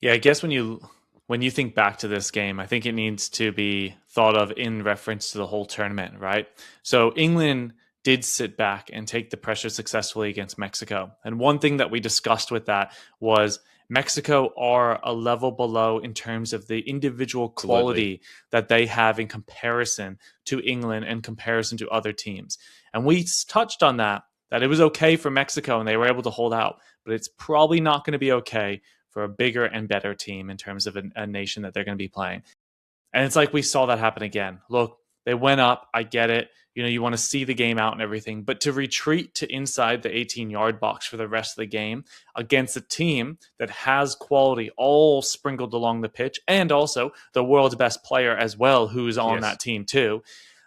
Yeah, I guess when you think back to this game, I think it needs to be thought of in reference to the whole tournament, right? So England did sit back and take the pressure successfully against Mexico. And one thing that we discussed with that was Mexico are a level below in terms of the individual Absolutely. quality that they have in comparison to England and comparison to other teams. And we touched on that it was okay for Mexico and they were able to hold out, but it's probably not going to be okay for a bigger and better team in terms of a nation that they're going to be playing. And it's like we saw that happen again. Look, they went up. I get it. You know, you want to see the game out and everything, but to retreat to inside the 18-yard box for the rest of the game against a team that has quality all sprinkled along the pitch and also the world's best player as well, who's on Yes. that team too,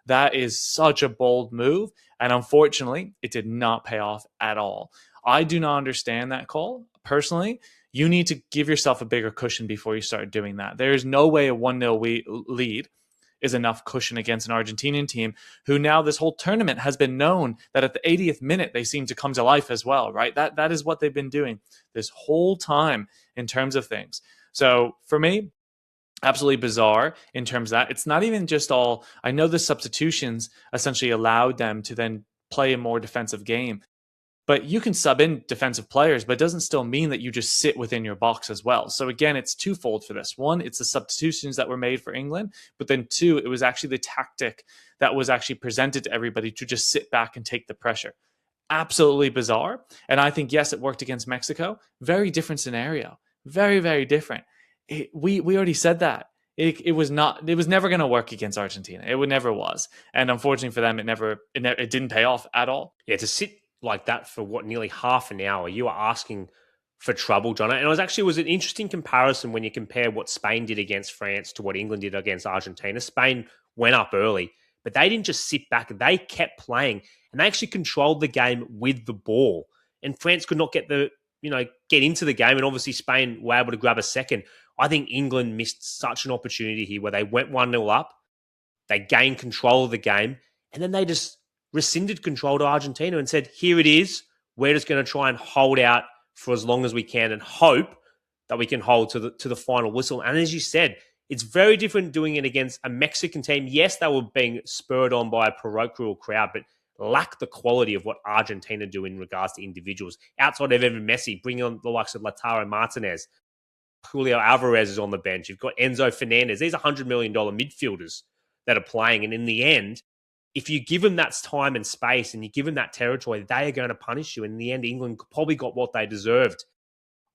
that is such a bold move. And unfortunately, it did not pay off at all. I do not understand that call personally. You need to give yourself a bigger cushion before you start doing that. There's no way a 1-0 lead is enough cushion against an Argentinian team who now this whole tournament has been known that at the 80th minute they seem to come to life as well, right? That is what they've been doing this whole time in terms of things. So for me, absolutely bizarre in terms of that. It's not even just all, I know the substitutions essentially allowed them to then play a more defensive game, but you can sub in defensive players, but it doesn't still mean that you just sit within your box as well. So again, it's twofold for this. One, it's the substitutions that were made for England, but then two, it was actually the tactic that was actually presented to everybody to just sit back and take the pressure. Absolutely bizarre. And I think, yes, it worked against Mexico. Very different scenario. Very, very different. We already said that. It was not. It was never going to work against Argentina. It would never was. And unfortunately for them, it didn't pay off at all. Yeah, to sit like that for what, nearly half an hour, you are asking for trouble, John. And it was an interesting comparison when you compare what Spain did against France to what England did against Argentina. Spain went up early, but they didn't just sit back. They kept playing and they actually controlled the game with the ball. And France could not get into the game. And obviously Spain were able to grab a second. I think England missed such an opportunity here where they went 1-0 up, they gained control of the game, and then they just rescinded control to Argentina and said, here it is. We're just going to try and hold out for as long as we can and hope that we can hold to the final whistle. And as you said, it's very different doing it against a Mexican team. Yes, they were being spurred on by a parochial crowd, but lack the quality of what Argentina do in regards to individuals. Outside of Evan Messi, bringing on the likes of Lautaro Martinez, Julio Alvarez is on the bench. You've got Enzo Fernandez. These are $100 million midfielders that are playing. And in the end, if you give them that time and space and you give them that territory, they are going to punish you. And in the end, England probably got what they deserved.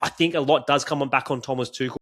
I think a lot does come on back on Thomas Tuchel.